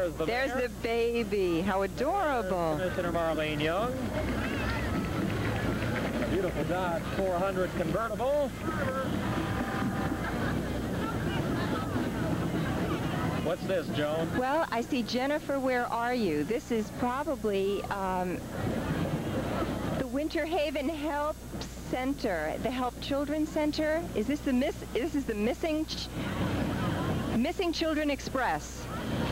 there's the There's the baby. How adorable. Commissioner Marlene Young. Beautiful Dodge 400 convertible. What's this, Joan? Well, I see Jennifer, where are you? This is probably the Winter Haven Help Center, the Help Children Center. Is this the Missing Children Express?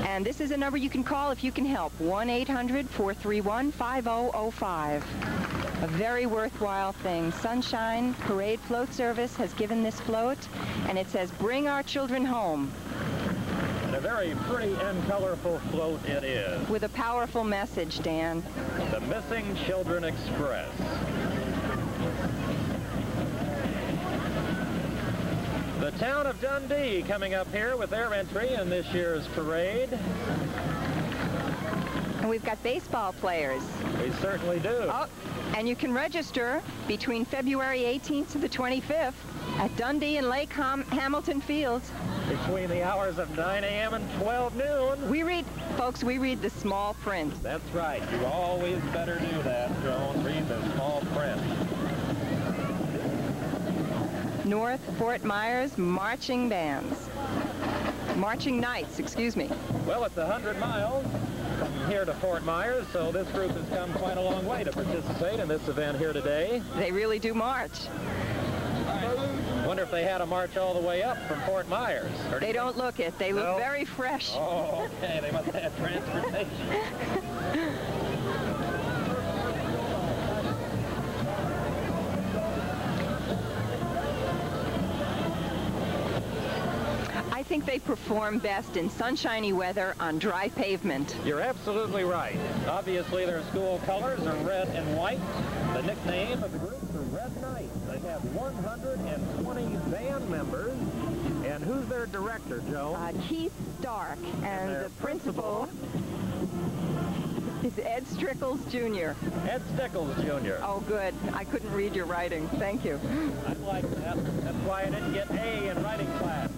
And this is a number you can call if you can help. 1-800-431-5005. A very worthwhile thing. Sunshine Parade Float Service has given this float, and it says, "Bring our children home." And a very pretty and colorful float it is. With a powerful message, Dan. The Missing Children Express. The town of Dundee coming up here with their entry in this year's parade. And we've got baseball players. We certainly do. Oh, and you can register between February 18th to the 25th at Dundee and Lake Hamilton Fields. Between the hours of 9 a.m. and 12 noon. We read, folks, we read the small print. That's right. You always better do that, Joan. Read the small print. North Fort Myers Marching Bands. Marching Knights, excuse me. Well, it's 100 miles from here to Fort Myers, so this group has come quite a long way to participate in this event here today. They really do march. Wonder if they had a march all the way up from Fort Myers. They don't look it. They look very fresh. Oh, okay. They must have transportation. I think they perform best in sunshiny weather on dry pavement. You're absolutely right. Obviously, their school colors are red and white. The nickname of the group is the Red Knights. They have 120 band members. And who's their director, Joe? Keith Stark. And the principal is Ed Strickles, Jr. Ed Stickles, Jr. Oh, good. I couldn't read your writing. Thank you. I like that. That's why I didn't get A in writing class.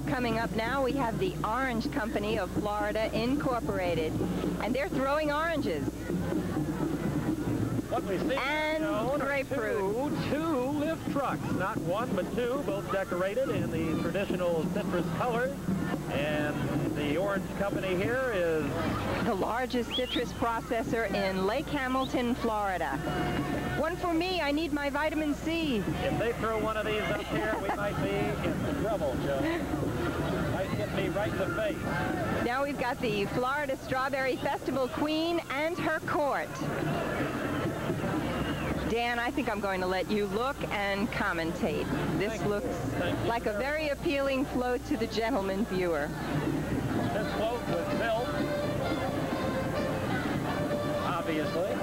Coming up now, we have the Orange Company of Florida Incorporated, and they're throwing oranges. What we see and grapefruit. Two lift trucks, not one but two, both decorated in the traditional citrus colors. And the Orange Company here is the largest citrus processor in Lake Hamilton, Florida. One for me. I need my vitamin C. If they throw one of these up here, we might be in trouble, Joe. Might hit me right in the face. Now we've got the Florida Strawberry Festival Queen and her court. Dan, I think I'm going to let you look and commentate. This looks like a very appealing float to the gentleman viewer. This float was built, obviously.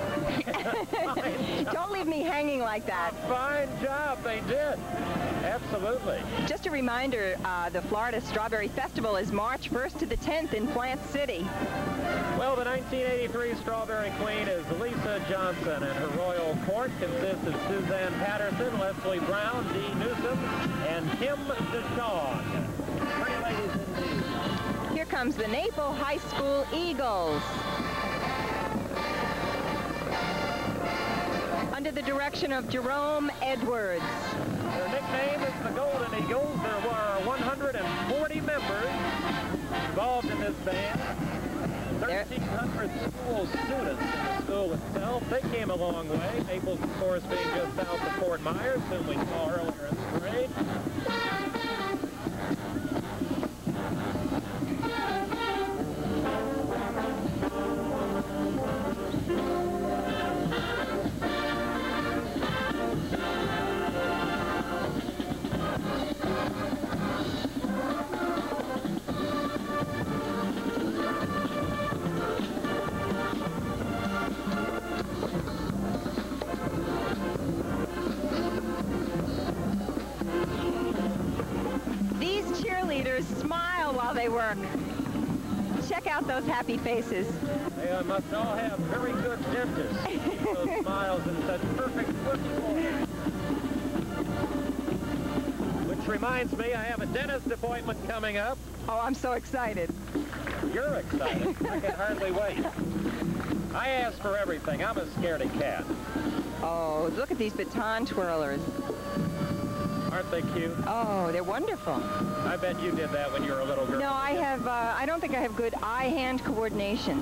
Don't leave me hanging like that. Fine job, they did. Absolutely. Just a reminder, the Florida Strawberry Festival is March 1st to the 10th in Plant City. Well, the 1983 Strawberry Queen is Lisa Johnson, and her royal court consists of Suzanne Patterson, Leslie Brown, Dee Newsom, and Kim DeShawn. Pretty ladies indeed. Here comes the Naples High School Eagles. Under the direction of Jerome Edwards. Their nickname is the Golden Eagles. There were 140 members involved in this band. 1,300 school students in the school itself. They came a long way. Naples, of course, being just south of Fort Myers, whom we saw earlier in the parade. Smile while they work. Check out those happy faces. They must all have very good dentists to keep those smiles in such perfect working order. Which reminds me, I have a dentist appointment coming up. Oh, I'm so excited. You're excited. I can hardly wait. I ask for everything. I'm a scaredy cat. Oh, look at these baton twirlers. Aren't they cute? Oh, they're wonderful. I bet you did that when you were a little girl. No, I don't think I have good eye-hand coordination.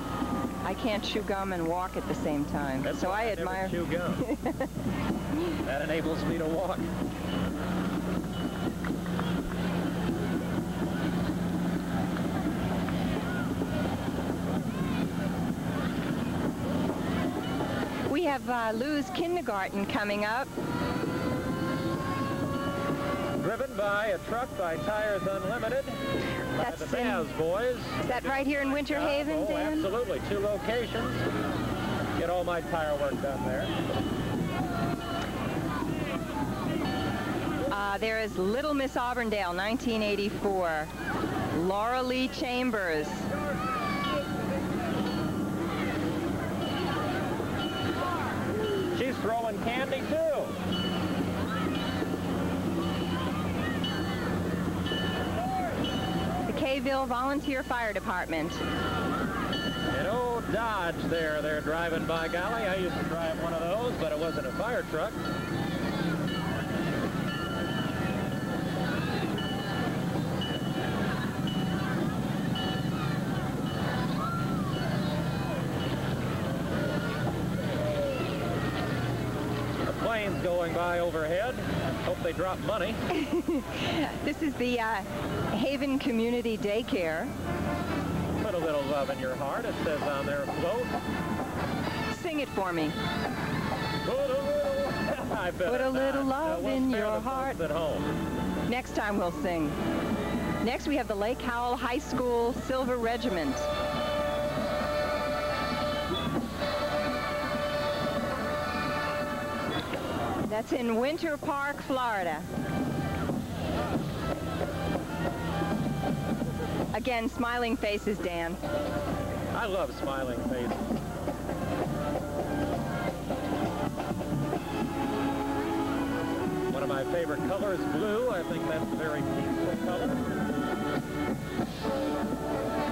I can't chew gum and walk at the same time. That's so why I admire. Never chew gum. That enables me to walk. We have Lou's kindergarten coming up. Driven by a truck by Tires Unlimited. That's by the Baz boys. Is that right here in Winter Haven, Oh, Dan? absolutely. 2 locations. Get all my tire work done there. There is Little Miss Auburndale, 1984. Laura Lee Chambers. She's throwing candy, too. Kayville Volunteer Fire Department. An old Dodge there they're driving by. Golly, I used to drive one of those, but it wasn't a fire truck. The plane's going by overhead. Hope they drop money. This is the Haven Community Daycare. Put a little love in your heart, it says on their float. Sing it for me. Put a little, I bet Put a little love in your heart. At home. Next time we'll sing. Next we have the Lake Howell High School Silver Regiment. That's in Winter Park, Florida. Again, smiling faces, Dan. I love smiling faces. One of my favorite colors, blue. I think that's a very peaceful color.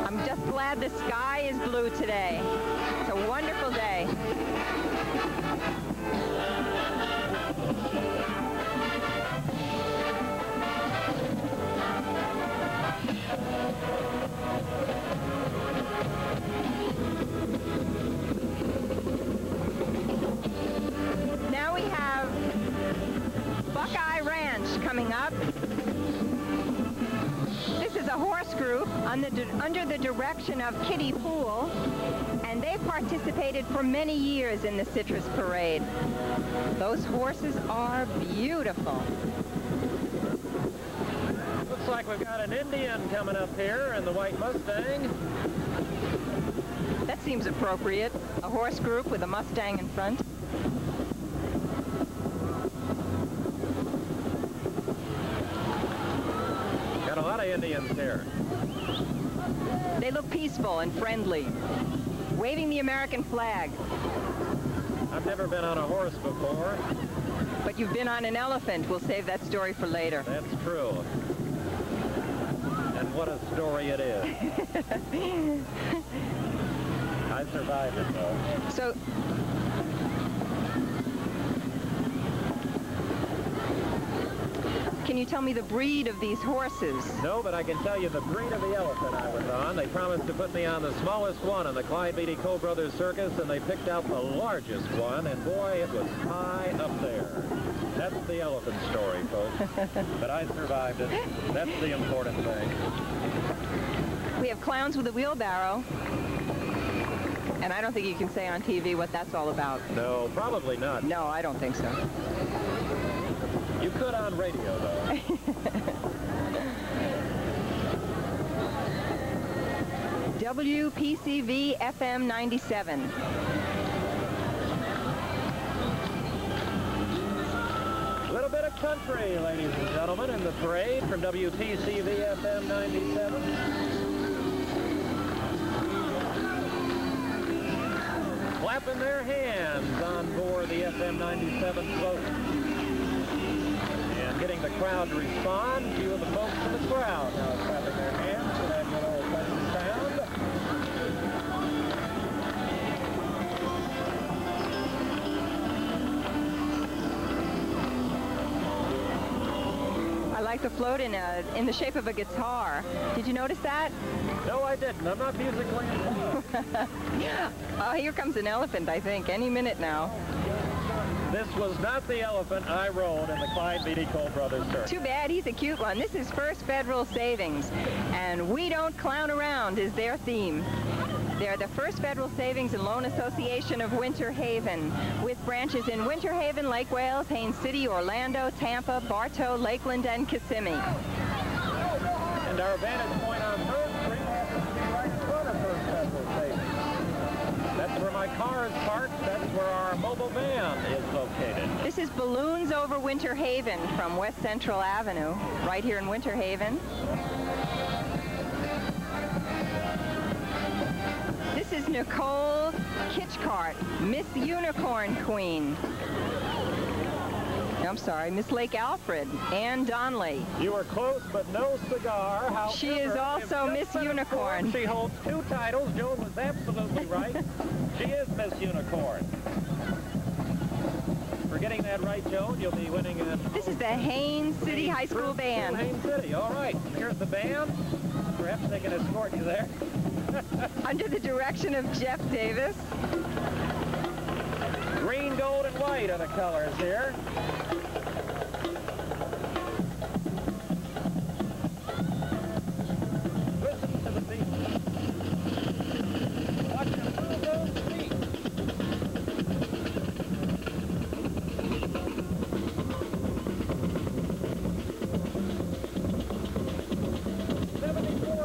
I'm just glad the sky is blue today. It's a wonderful day. Now we have Buckeye Ranch coming up. This is a horse group under the direction of Kitty Poole, and they participated for many years in the Citrus Parade. Those horses are beautiful. Looks like we've got an Indian coming up here in the white Mustang. That seems appropriate. A horse group with a Mustang in front. Got a lot of Indians here. They look peaceful and friendly, waving the American flag. I've never been on a horse before. But you've been on an elephant. We'll save that story for later. That's true. And what a story it is. I survived it, though. So, Can you tell me the breed of these horses? No, but I can tell you the breed of the elephant I was on. They promised to put me on the smallest one in the Clyde Beatty Cole Brothers Circus, and they picked out the largest one, and boy, it was high up there. That's the elephant story, folks. But I survived it. That's the important thing. We have clowns with a wheelbarrow. And I don't think you can say on TV what that's all about. No, probably not. No, I don't think so. You could on radio, though. WPCV FM 97. A little bit of country, ladies and gentlemen, in the parade from WPCV FM 97. Clapping their hands on board the FM 97 float. And getting the crowd to respond. A few of the folks in the crowd now clapping their hands for that good old-fashioned sound. I like the float in the shape of a guitar. Did you notice that? No, I didn't. I'm not musically involved. Oh, here comes an elephant, I think, any minute now. This was not the elephant I rode in the Clyde Beatty Cole Brothers Circus. Too bad, he's a cute one. This is First Federal Savings, and we don't clown around is their theme. They're the First Federal Savings and Loan Association of Winter Haven, with branches in Winter Haven, Lake Wales, Haines City, Orlando, Tampa, Bartow, Lakeland, and Kissimmee. And our vantage point on 3rd Street happens to be right in front of First Federal Savings. That's where my car is parked. That's where our mobile van is located. This is Balloons Over Winter Haven from West Central Avenue, right here in Winter Haven. This is Nicole Kitchcart, Miss Unicorn Queen. I'm sorry, Miss Lake Alfred, Ann Donnelly. You were close, but no cigar. However, she is also Miss Unicorn. She holds 2 titles. Joan was absolutely right. She is Miss Unicorn. For getting that right, Joan, you'll be winning a... This is the Haines City High School Band. Haines City, all right. Here's the band. Perhaps they can escort you there. Under the direction of Jeff Davis. Green, gold, and white are the colors here. Listen to the beat. Watch them move those feet.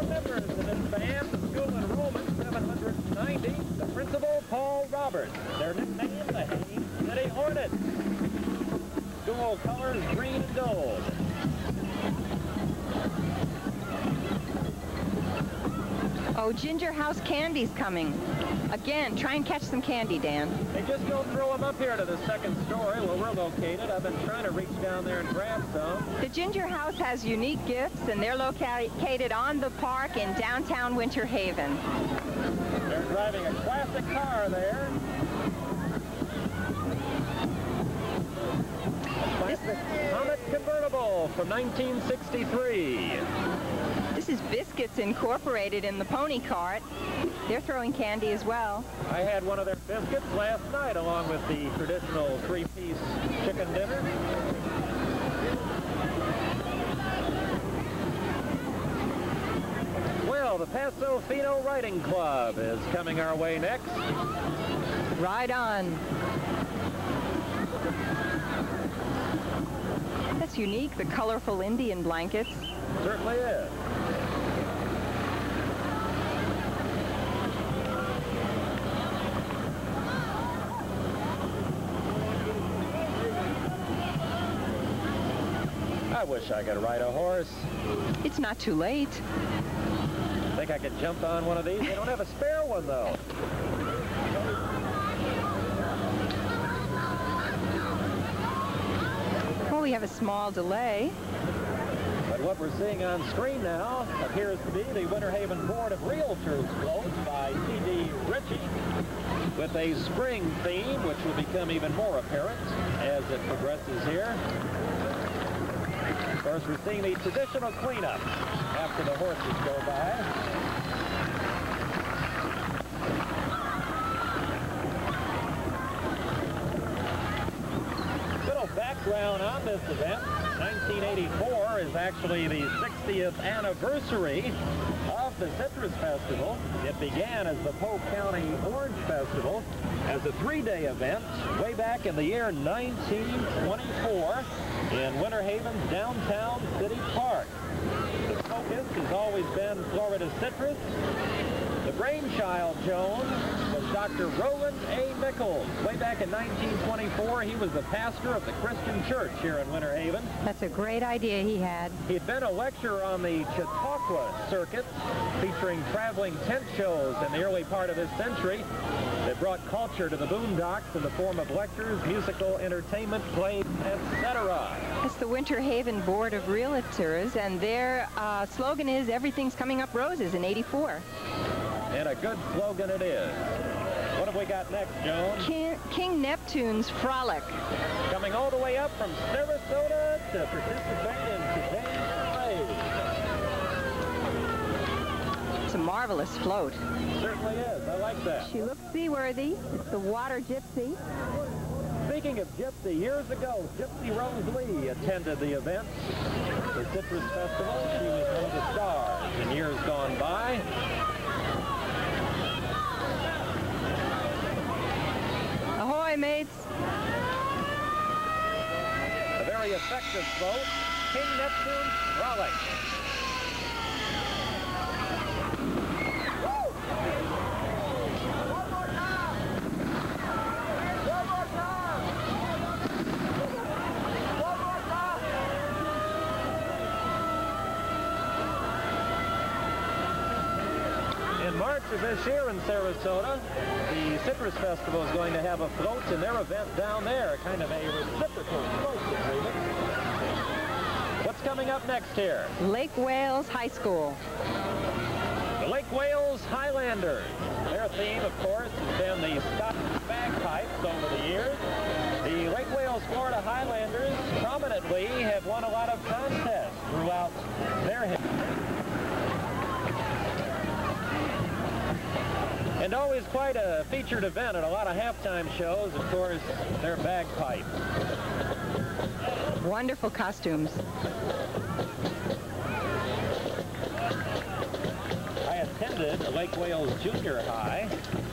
Members in this band, the school enrollment 790, the principal Paul Roberts. Their nickname, the Haines City Hornets. School colors green and gold. Oh, Ginger House Candy's coming. Again, try and catch some candy, Dan. They just don't throw them up here to the 2nd story where we're located. I've been trying to reach down there and grab some. The Ginger House has unique gifts, and they're located on the park in downtown Winter Haven. They're driving a classic car there. A classic Comet convertible from 1963. This is Biscuits Incorporated in the pony cart. They're throwing candy as well. I had one of their biscuits last night along with the traditional 3-piece chicken dinner. Well, the Paso Fino Riding Club is coming our way next. Ride on. That's unique, the colorful Indian blankets. Certainly is. I wish I could ride a horse. It's not too late. Think I could jump on one of these? They don't have a spare one, though. Well, we have a small delay. But what we're seeing on screen now appears to be the Winter Haven Board of Realtors float by C.D. Ritchie with a spring theme, which will become even more apparent as it progresses here. course, we're seeing the traditional cleanup after the horses go by. Little background on this event. 1984 is actually the 60th anniversary of the Citrus Festival. It began as the Polk County Orange Festival as a 3-day event way back in the year 1924 in Winter Haven's downtown city park. The focus has always been Florida citrus. The brainchild, Joan, was Dr. Roland A. Nichols. Way back in 1924, he was the pastor of the Christian Church here in Winter Haven. That's a great idea he had. He'd been a lecturer on the Chautauqua circuit, featuring traveling tent shows in the early part of this century that brought culture to the boondocks in the form of lectures, musical entertainment, plays, etc. It's the Winter Haven Board of Realtors, and their slogan is "Everything's coming up roses" in '84. And a good slogan it is. What have we got next, Joan? King Neptune's Frolic. Coming all the way up from Sarasota to participate in today's parade. It's a marvelous float. Certainly is. I like that. She looks seaworthy. It's the Water Gypsy. Speaking of Gypsy, years ago, Gypsy Rose Lee attended the event, the Citrus Festival. She was one of the stars in years gone by. Ahoy, mates. A very effective float, King Neptune's Frolic. In March of this year in Sarasota, the Citrus Festival is going to have a float in their event down there, kind of a reciprocal float agreement. What's coming up next here? Lake Wales High School. The Lake Wales Highlanders. Their theme, of course, has been the Scottish bagpipes over the years. The Lake Wales, Florida Highlanders prominently have won a lot of contests throughout their history. And always quite a featured event at a lot of halftime shows, of course, their bagpipes. Wonderful costumes. I attended Lake Wales Junior High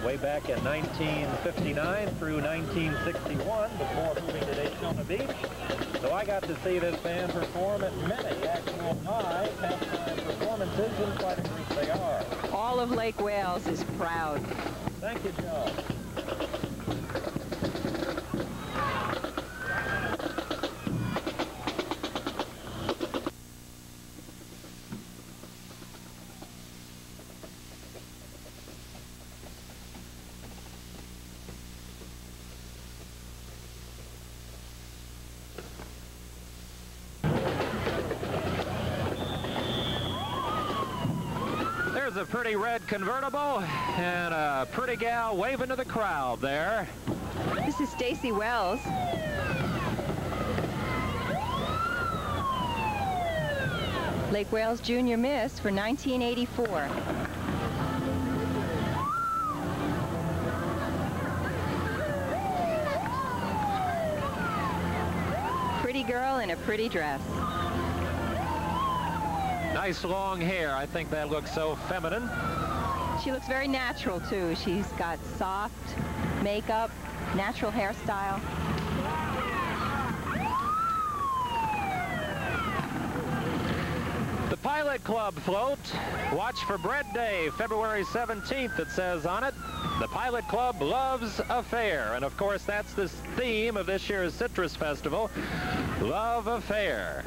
way back in 1959 through 1961 before moving to Daytona Beach. So I got to see this band perform at many actual live halftime performances, and quite a group they are. All of Lake Wales is proud. Thank you, Joe. There's a pretty red convertible and a pretty gal waving to the crowd there. This is Stacy Wells. Lake Wales Junior Miss for 1984. Pretty girl in a pretty dress. Nice long hair. I think that looks so feminine. She looks very natural, too. She's got soft makeup, natural hairstyle. The Pilot Club float. Watch for Bread Day, February 17th, it says on it. The Pilot Club loves a fair. And, of course, that's the theme of this year's Citrus Festival, Love Affair.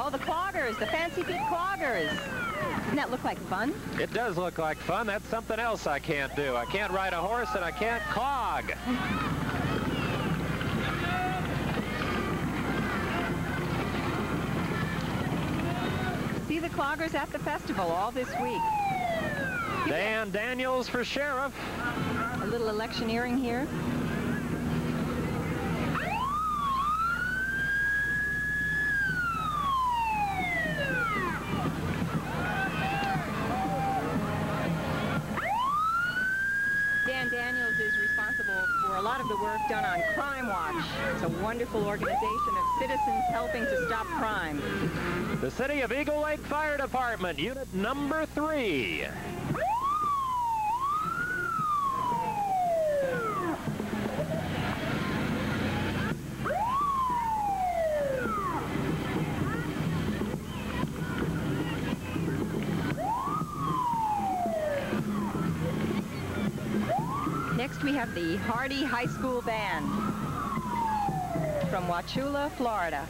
Oh, the cloggers, the fancy feet cloggers. Doesn't that look like fun? It does look like fun. That's something else I can't do. I can't ride a horse and I can't clog. See the cloggers at the festival all this week. Dan Daniels for sheriff. A little electioneering here. work done on Crime Watch. It's a wonderful organization of citizens helping to stop crime. The City of Eagle Lake Fire Department, Unit number 3. Next, we have the Hardy High School Band from Wauchula, Florida.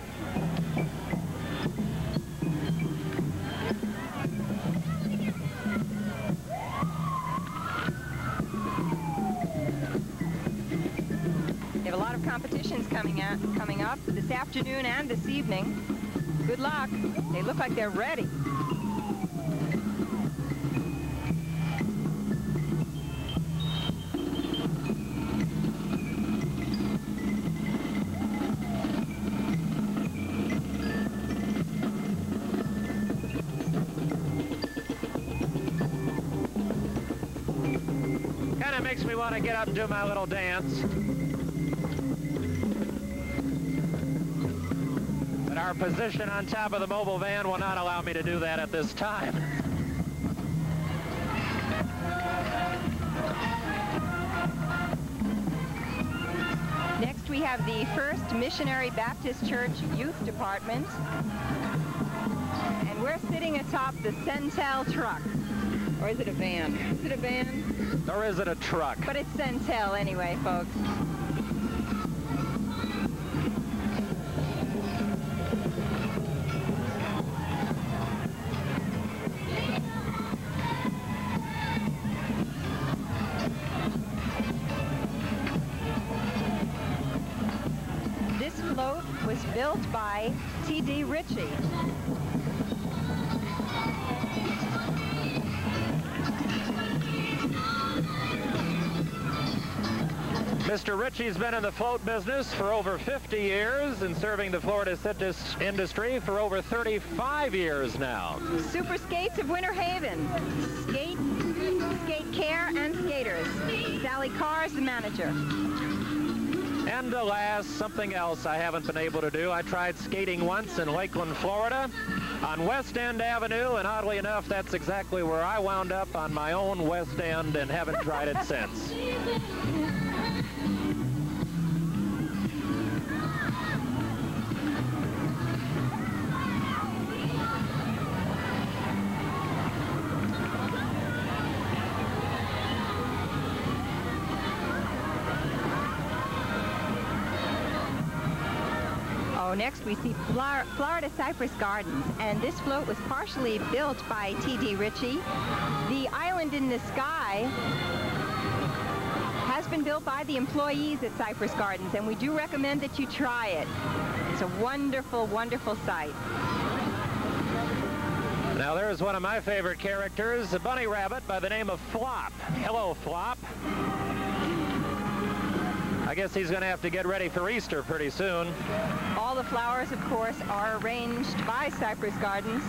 They have a lot of competitions coming up this afternoon and this evening. Good luck. They look like they're ready. Makes me want to get up and do my little dance. But our position on top of the mobile van will not allow me to do that at this time. Next, we have the First Missionary Baptist Church Youth Department. And we're sitting atop the Centel truck. Or is it a van? Is it a van? Or is it a truck? But it's Centel anyway, folks. This float was built by T.D. Ritchie. Mr. Ritchie's been in the float business for over 50 years and serving the Florida citrus industry for over 35 years now. Super Skates of Winter Haven. Skate care and skaters. Sally Carr is the manager. And alas, something else I haven't been able to do. I tried skating once in Lakeland, Florida on West End Avenue, and oddly enough, that's exactly where I wound up on my own West End and haven't tried it since. Next, we see Florida Cypress Gardens, and this float was partially built by T.D. Ritchie. The island in the sky has been built by the employees at Cypress Gardens, and we do recommend that you try it. It's a wonderful, wonderful sight. Now there's one of my favorite characters, a bunny rabbit by the name of Flop. Hello, Flop. I guess he's going to have to get ready for Easter pretty soon. All the flowers, of course, are arranged by Cypress Gardens.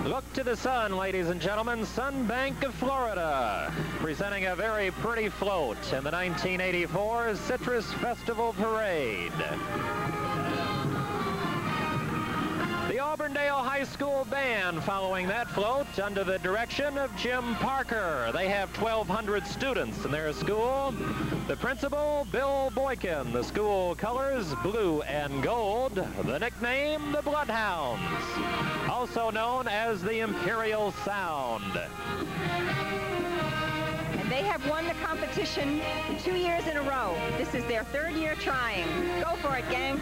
Look to the sun, ladies and gentlemen. Sunbank of Florida, presenting a very pretty float in the 1984 Citrus Festival Parade. The Auburndale High School Band following that float under the direction of Jim Parker. They have 1,200 students in their school. The principal, Bill Boykin. The school colors, blue and gold. The nickname, the Bloodhounds, also known as the Imperial Sound. And they have won the competition 2 years in a row. This is their 3rd year trying. Go for it, gang.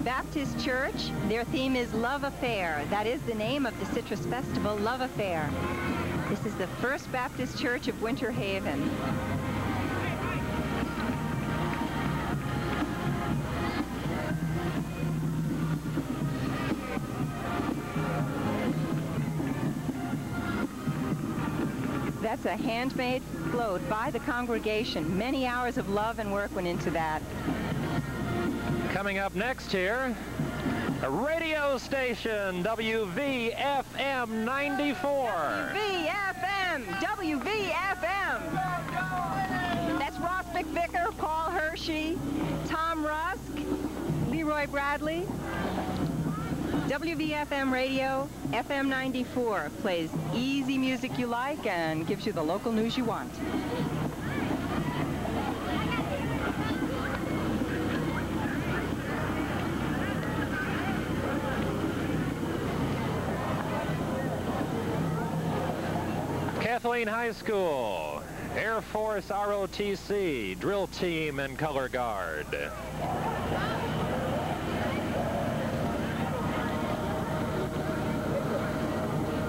Baptist Church. Their theme is Love Affair. That is the name of the Citrus Festival, Love Affair. This is the First Baptist Church of Winter Haven. That's a handmade float by the congregation. Many hours of love and work went into that. Coming up next here, a radio station, WVFM 94. WVFM. That's Ross McVicker, Paul Hershey, Tom Rusk, Leroy Bradley. WVFM radio, FM 94, plays easy music you like and gives you the local news you want. Kathleen High School, Air Force ROTC, drill team and color guard.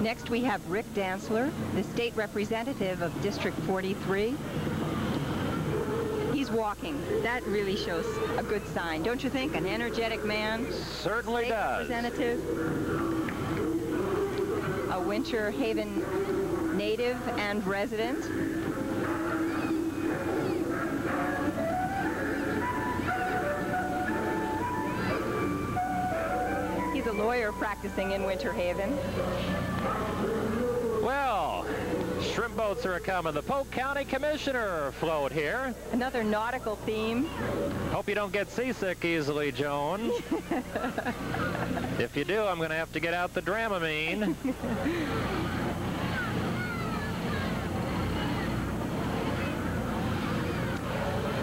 Next we have Rick Dantzler, the state representative of District 43. He's walking. That really shows a good sign, don't you think? An energetic man. Certainly does. Representative. A Winter Haven native and resident. He's a lawyer practicing in Winter Haven. Well, shrimp boats are a-coming. The Polk County Commissioner float here. Another nautical theme. Hope you don't get seasick easily, Joan. If you do, I'm going to have to get out the Dramamine.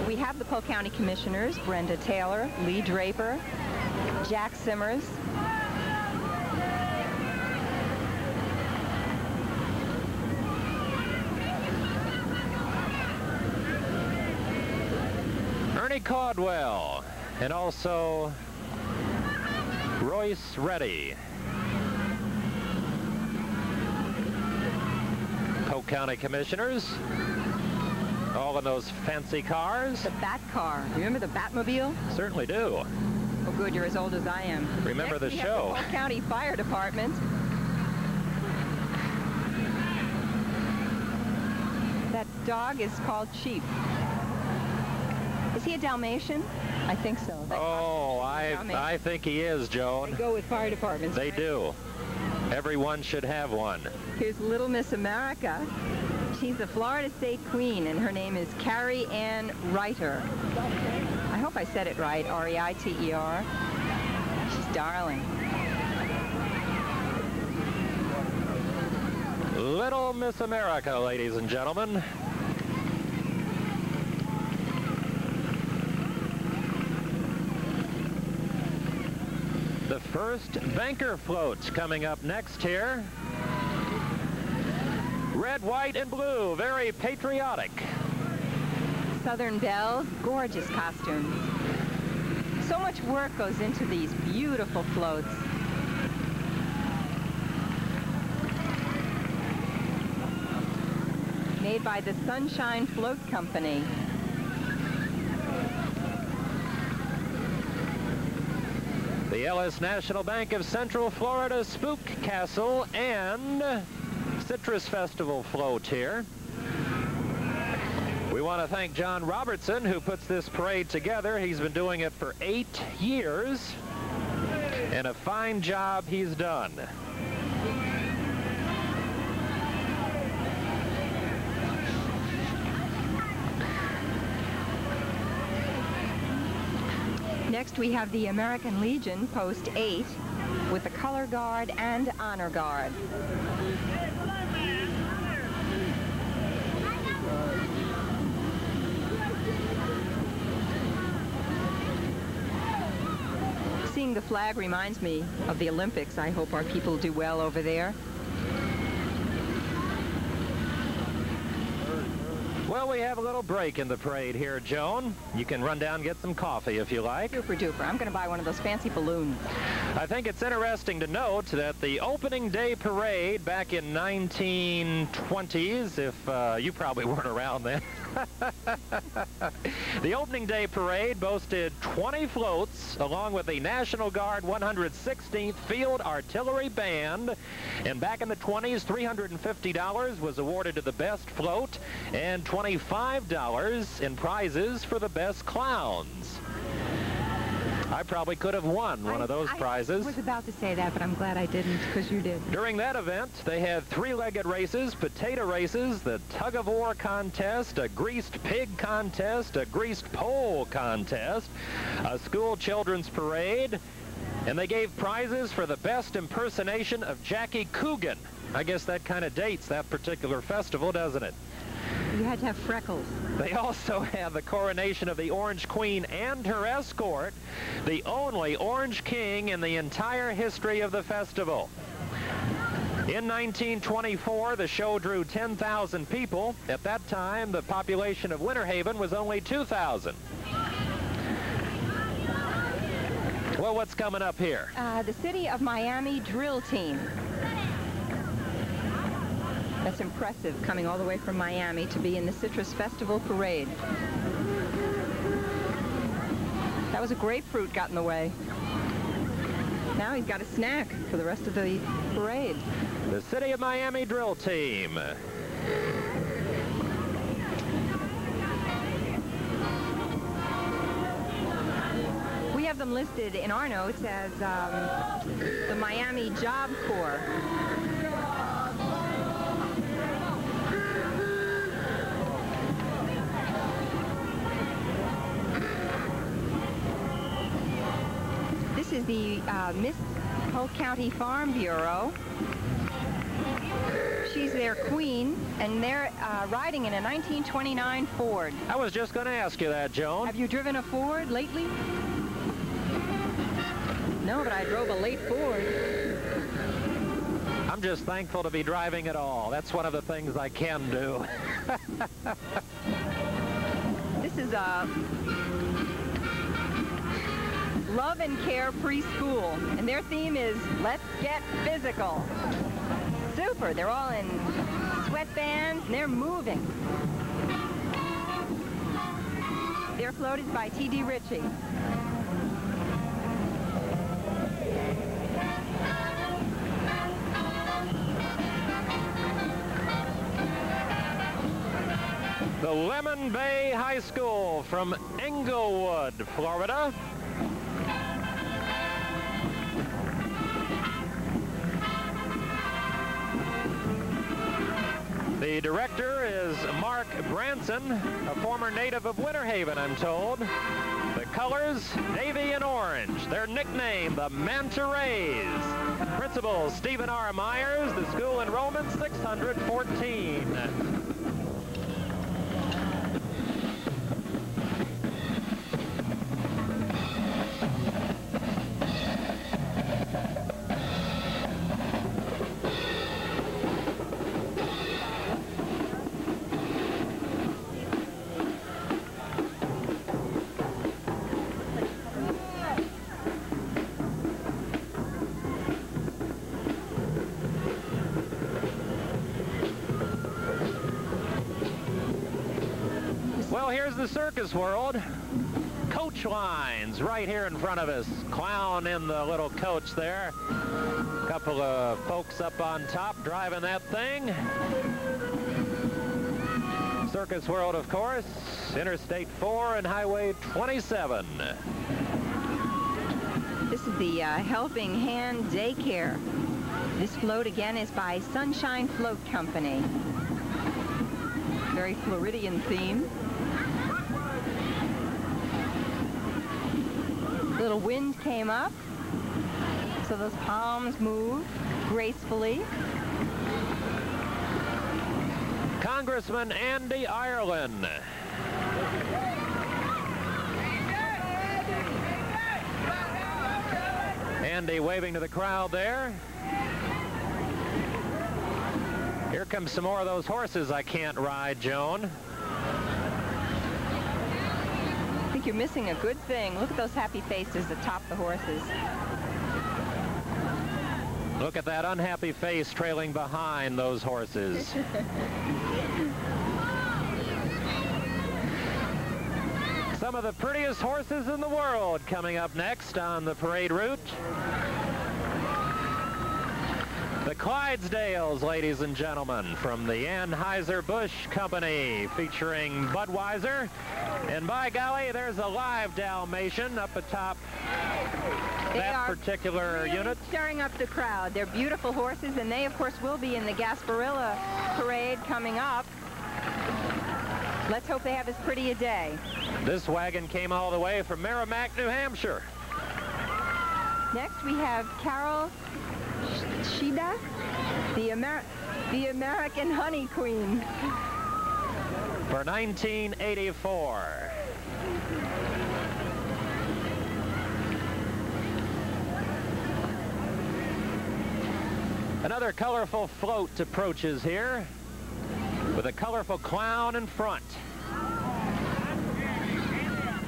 We have the Polk County Commissioners, Brenda Taylor, Lee Draper, Jack Simmers. Ernie Caldwell, and also Royce Reddy. Polk County Commissioners, all in those fancy cars. The Bat Car. Remember the Batmobile? Certainly do. Oh, good, you're as old as I am. Remember Next, the we show. Have the Polk County Fire Department. That dog is called Chief. Is he a Dalmatian? I think so. Oh, I think he is, Joan. They go with fire departments. They right? do. Everyone should have one. Here's Little Miss America. She's the Florida State Queen, and her name is Carrie Ann Reiter. I hope I said it right, R-E-I-T-E-R. She's darling. Little Miss America, ladies and gentlemen. The first banker float coming up next here. Red, white, and blue, very patriotic. Southern Belles, gorgeous costumes. So much work goes into these beautiful floats. Made by the Sunshine Float Company. The Ellis National Bank of Central Florida Spook Castle and Citrus Festival float here. We want to thank John Robertson, who puts this parade together. He's been doing it for 8 years, and a fine job he's done. Next we have the American Legion, Post 8, with the Color Guard and Honor Guard. Seeing the flag reminds me of the Olympics. I hope our people do well over there. Well, we have a little break in the parade here, Joan. You can run down and get some coffee if you like. Super duper. I'm going to buy one of those fancy balloons. I think it's interesting to note that the opening day parade back in 1920s, if you probably weren't around then, the opening day parade boasted 20 floats along with the National Guard 116th Field Artillery Band. And back in the 20s, $350 was awarded to the best float and $25 in prizes for the best clowns. I probably could have won one of those prizes. I was about to say that, but I'm glad I didn't, because you did. During that event, they had three-legged races, potato races, the tug-of-war contest, a greased pig contest, a greased pole contest, a school children's parade, and they gave prizes for the best impersonation of Jackie Coogan. I guess that kind of dates that particular festival, doesn't it? You had to have freckles. They also had the coronation of the Orange Queen and her escort, the only Orange King in the entire history of the festival. In 1924, the show drew 10,000 people. At that time, the population of Winter Haven was only 2,000. Well, what's coming up here? The City of Miami drill team. That's impressive, coming all the way from Miami to be in the Citrus Festival Parade. That was a grapefruit got in the way. Now he's got a snack for the rest of the parade. The City of Miami drill team. We have them listed in our notes as the Miami Job Corps. This is the Miss Polk County Farm Bureau. She's their queen, and they're riding in a 1929 Ford. I was just going to ask you that, Joan. Have you driven a Ford lately? No, but I drove a late Ford. I'm just thankful to be driving at all. That's one of the things I can do. This is a Love and Care Preschool, and their theme is Let's Get Physical. Super. They're all in sweatbands, and they're moving. They're floated by T.D. Ritchie. The Lemon Bay High School from Englewood, Florida. The director is Mark Branson, a former native of Winter Haven, I'm told. The colors, navy and orange. Their nickname, the Manta Rays. Principal, Stephen R. Myers. The school enrollment, 614. Well, here's the circus world. Coach lines right here in front of us. Clown in the little coach there. A couple of folks up on top driving that thing. Circus world, of course. Interstate 4 and Highway 27. This is the Helping Hand Daycare. This float again is by Sunshine Float Company. Very Floridian theme. Little wind came up, so those palms move gracefully. Congressman Andy Ireland. Andy waving to the crowd there. Here comes some more of those horses I can't ride, Joan. think you're missing a good thing. Look at those happy faces atop the horses. Look at that unhappy face trailing behind those horses. Some of the prettiest horses in the world coming up next on the parade route. The Clydesdales, ladies and gentlemen, from the Anheuser-Busch Company, featuring Budweiser. And by golly, there's a live Dalmatian up atop that particular unit. Stirring up the crowd. They're beautiful horses, and they, of course, will be in the Gasparilla parade coming up. Let's hope they have as pretty a day. This wagon came all the way from Merrimack, New Hampshire. Next, we have Carol Shida, the American Honey Queen. For 1984. Another colorful float approaches here with a colorful clown in front.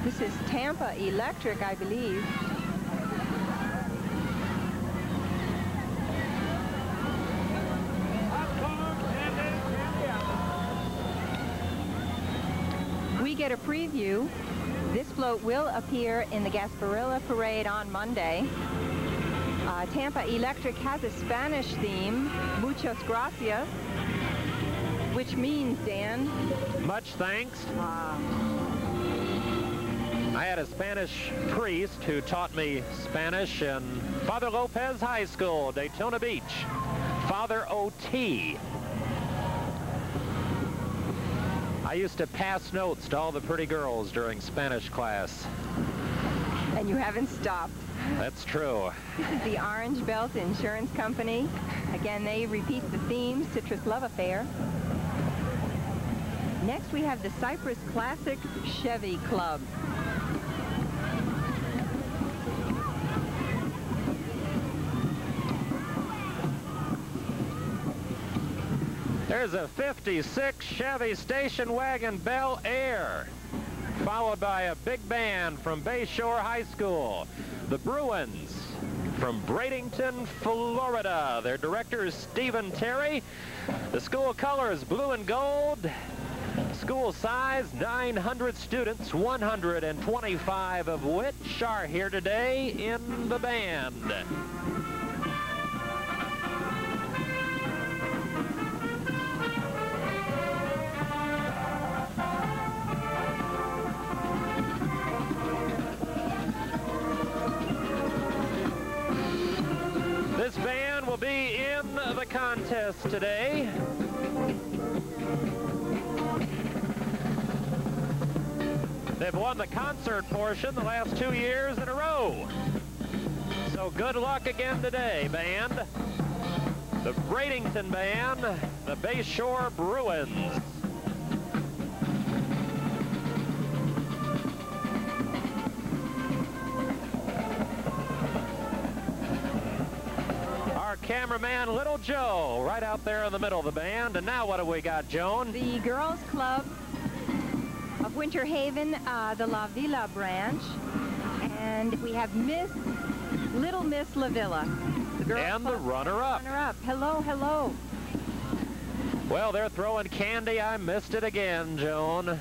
This is Tampa Electric, I believe. We get a preview. This float will appear in the Gasparilla Parade on Monday. Tampa Electric has a Spanish theme, Muchas Gracias, which means, Dan? Much thanks. I had a Spanish priest who taught me Spanish in Father Lopez High School, Daytona Beach. Father O.T. I used to pass notes to all the pretty girls during Spanish class. And you haven't stopped. That's true. This is the Orange Belt Insurance Company. Again, they repeat the theme, Citrus Love Affair. Next, we have the Cypress Classic Chevy Club. There's a 56 Chevy station wagon Bel Air, followed by a big band from Bayshore High School. The Bruins from Bradenton, Florida. Their director is Stephen Terry. The school colors blue and gold. School size 900 students, 125 of which are here today in the band. This band will be in the contest today. They've won the concert portion the last 2 years in a row. So good luck again today, band. The Bradenton band, the Bayshore Bruins. Cameraman Little Joe right out there in the middle of the band. And now what have we got, Joan? The Girls Club of Winter Haven, the La Villa branch. And we have Little Miss La Villa. The Girls and Club, the runner-up. Hello, hello. Well, they're throwing candy. I missed it again, Joan.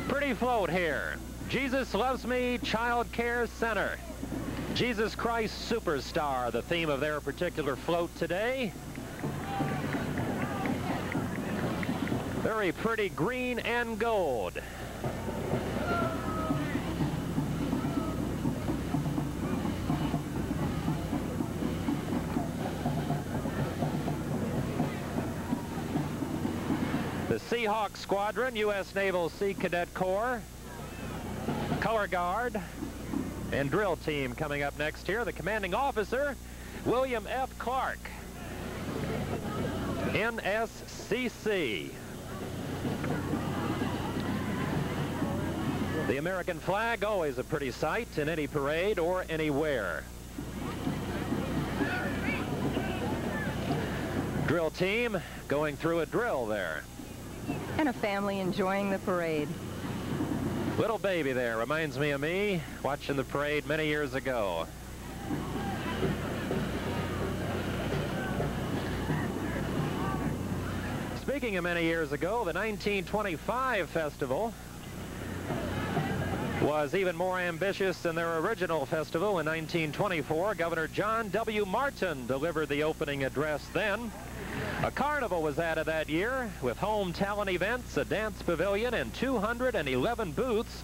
Pretty float here. Jesus Loves Me Child Care Center. Jesus Christ Superstar, the theme of their particular float today. Very pretty green and gold. The Seahawk Squadron, U.S. Naval Sea Cadet Corps, Color Guard, and Drill Team coming up next here. The commanding officer, William F. Clark, NSCC. The American flag, always a pretty sight in any parade or anywhere. Drill team going through a drill there. And a family enjoying the parade. Little baby there reminds me of me watching the parade many years ago. Speaking of many years ago, the 1925 festival was even more ambitious than their original festival in 1924. Governor John W. Martin delivered the opening address then. A carnival was added that year with home talent events, a dance pavilion, and 211 booths,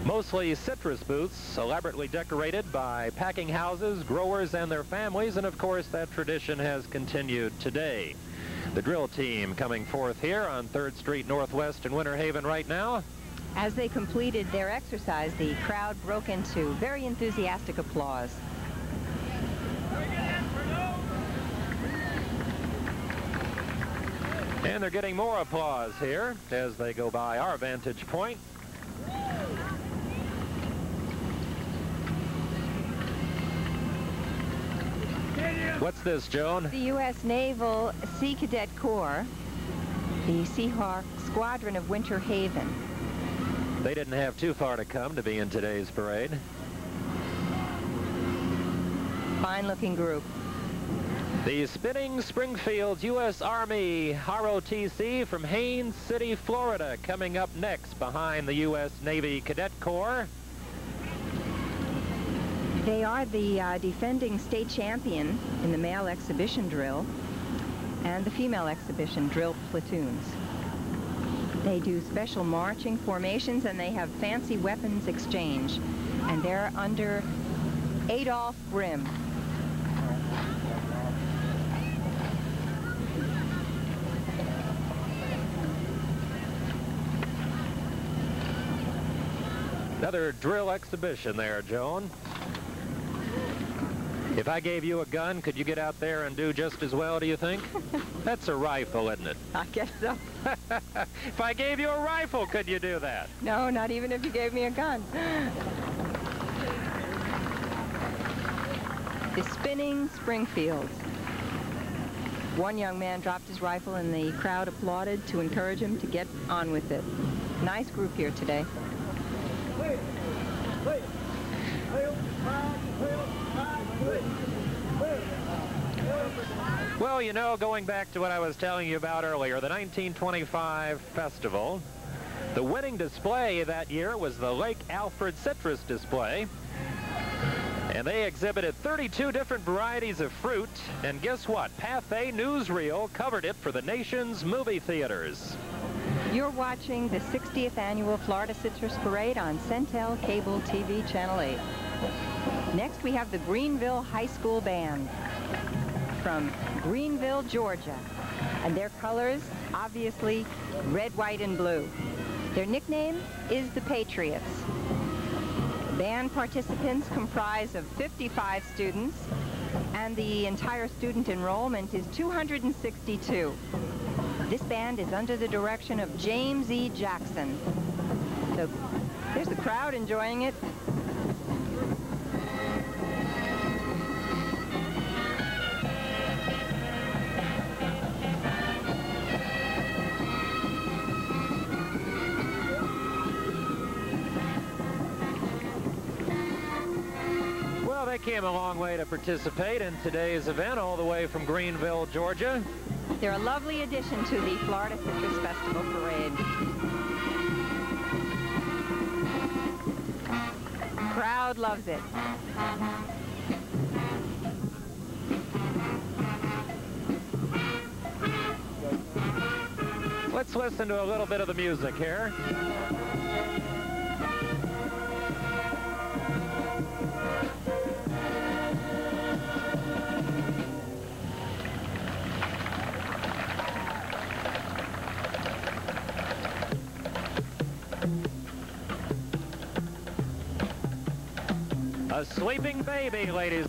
mostly citrus booths, elaborately decorated by packing houses, growers, and their families, and of course that tradition has continued today. The drill team coming forth here on 3rd Street Northwest in Winter Haven right now. As they completed their exercise, the crowd broke into very enthusiastic applause. And they're getting more applause here as they go by our vantage point. What's this, Joan? The U.S. Naval Sea Cadet Corps, the Seahawk Squadron of Winter Haven. They didn't have too far to come to be in today's parade. Fine-looking group. The Spinning Springfield U.S. Army ROTC from Haines City, Florida, coming up next behind the U.S. Navy Cadet Corps. They are the defending state champion in the male exhibition drill and the female exhibition drill platoons. They do special marching formations, and they have fancy weapons exchange, and they're under Adolph Grimm. Another drill exhibition there, Joan. If I gave you a gun, could you get out there and do just as well, do you think? That's a rifle, isn't it? I guess so. If I gave you a rifle, could you do that? No, not even if you gave me a gun. The Spinning Springfields. One young man dropped his rifle and the crowd applauded to encourage him to get on with it. Nice group here today. Well, you know, going back to what I was telling you about earlier, the 1925 festival, the winning display that year was the Lake Alfred Citrus display. And they exhibited 32 different varieties of fruit. And guess what? Pathé Newsreel covered it for the nation's movie theaters. You're watching the 60th Annual Florida Citrus Parade on Centel Cable TV Channel 8. Next, we have the Greenville High School Band from Greenville, Georgia. And their colors, obviously, red, white, and blue. Their nickname is the Patriots. Band participants comprise of 55 students, and the entire student enrollment is 262. This band is under the direction of James E. Jackson. So there's the crowd enjoying it. Well, they came a long way to participate in today's event, all the way from Greenville, Georgia. They're a lovely addition to the Florida Citrus Festival Parade. Crowd loves it. Let's listen to a little bit of the music here. A sleeping baby, ladies